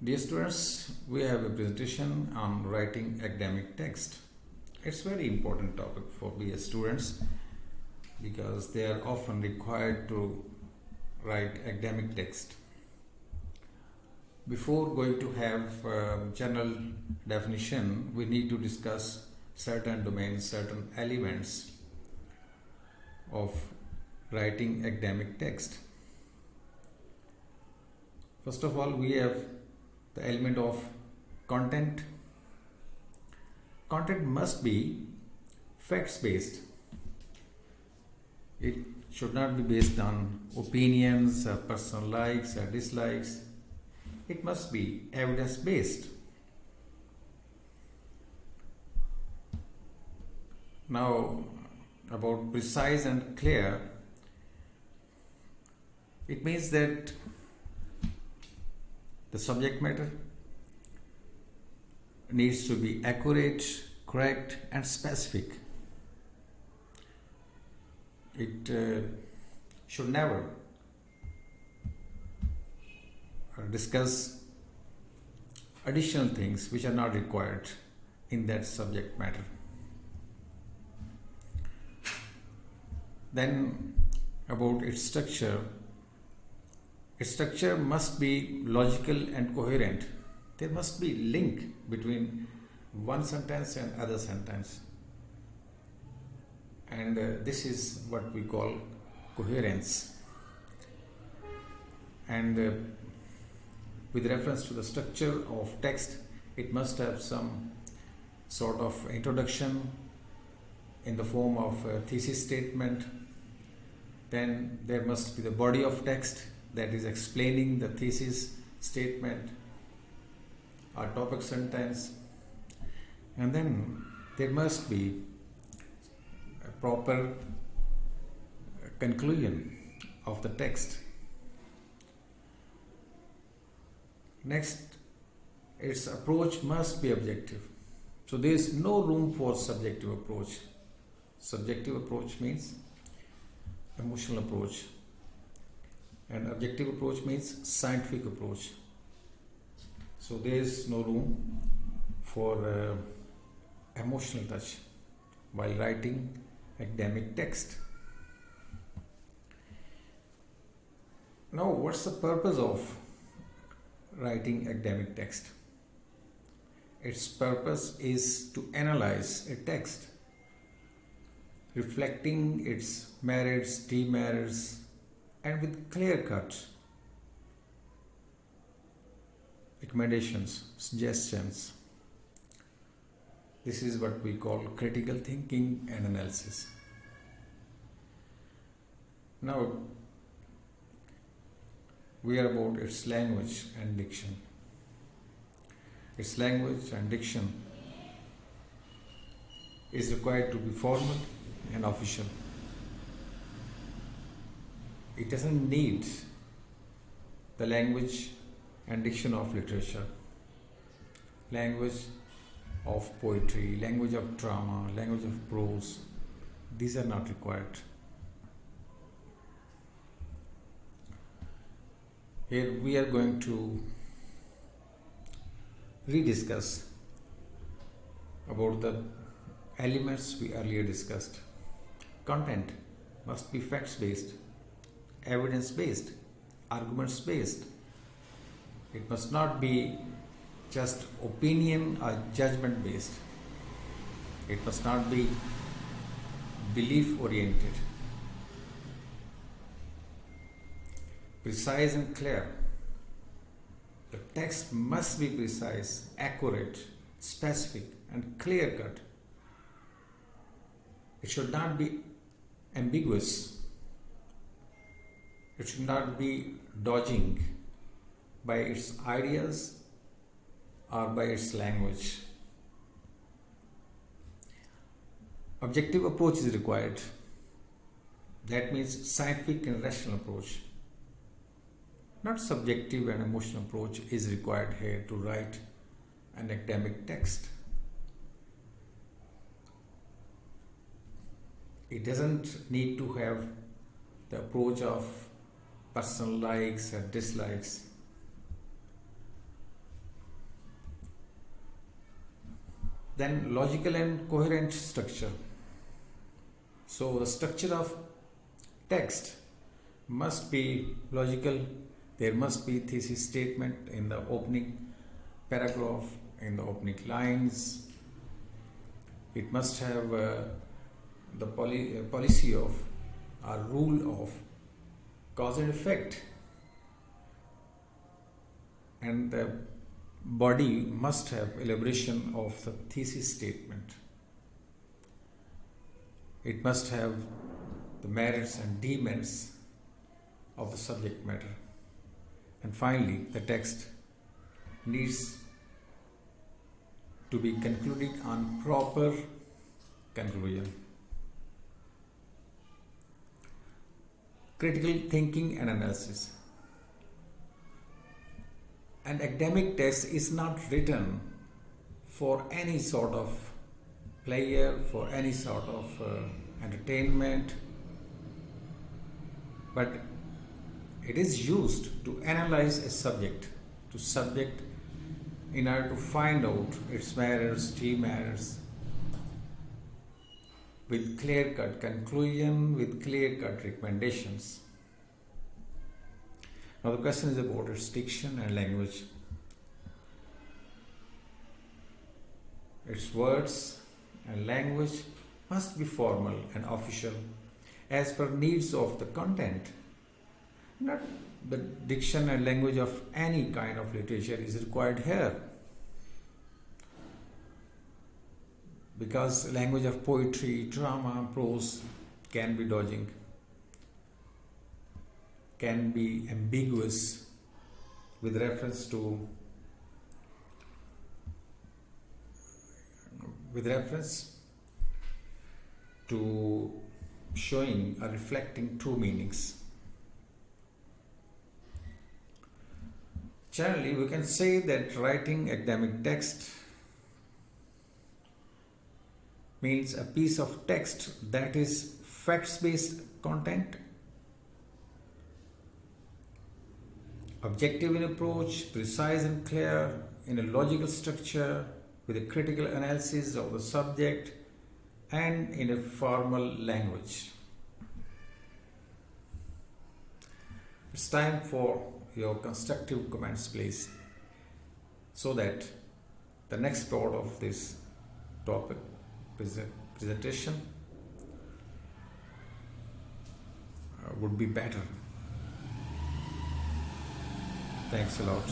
Dear students, we have a presentation on writing academic text. It's a very important topic for BS students because they are often required to write academic text. Before going to have general definition, we need to discuss certain domains, certain elements of writing academic text. First of all, we have the element of content. Content must be facts based. It should not be based on opinions or personal likes or dislikes. It must be evidence based. Now, about precise and clear, it means that the subject matter needs to be accurate, correct, and specific. It should never discuss additional things which are not required in that subject matter. Then, about its structure. Its structure must be logical and coherent. There must be link between one sentence and other sentence. And this is what we call coherence. And with reference to the structure of text, it must have some sort of introduction in the form of a thesis statement. Then there must be the body of text that is explaining the thesis statement or topic sentence, and then there must be a proper conclusion of the text. Next, its approach must be objective. So there is no room for subjective approach. Subjective approach means emotional approach, and objective approach means scientific approach. So there is no room for emotional touch while writing academic text. Now, what's the purpose of writing academic text? Its purpose is to analyze a text, reflecting its merits, demerits, and with clear-cut recommendations, suggestions. This is what we call critical thinking and analysis. Now, we are about its language and diction. Its language and diction is required to be formal and official. It doesn't need the language and diction of literature, language of poetry, language of drama, language of prose. These are not required. Here we are going to rediscuss about the elements we earlier discussed. Content must be facts based, evidence based, arguments based. It must not be just opinion or judgment based. It must not be belief oriented. Precise and clear. The text must be precise, accurate, specific, and clear cut. It should not be ambiguous. It should not be dodging by its ideas or by its language. Objective approach is required. That means scientific and rational approach. Not subjective and emotional approach is required here to write an academic text. It doesn't need to have the approach of personal likes and dislikes. Then logical and coherent structure. So the structure of text must be logical. There must be thesis statement in the opening paragraph, in the opening lines. It must have the policy of or rule of cause and effect, and the body must have elaboration of the thesis statement. It must have the merits and demerits of the subject matter. And finally, the text needs to be concluded on proper conclusion. Critical thinking and analysis. An academic text is not written for any sort of pleasure, for any sort of entertainment, but it is used to analyze a subject, in order to find out its merits, demerits, with clear-cut conclusion, with clear-cut recommendations. Now the question is about its diction and language. Its words and language must be formal and official as per needs of the content. Not the diction and language of any kind of literature is required here, because language of poetry, drama, prose can be dodging, can be ambiguous with reference to showing or reflecting true meanings. Generally, we can say that writing academic text means a piece of text that is facts-based content, objective in approach, precise and clear in a logical structure, with a critical analysis of the subject, and in a formal language. It's time for your constructive comments, please, so that the next part of this topic presentation would be better. Thanks a lot.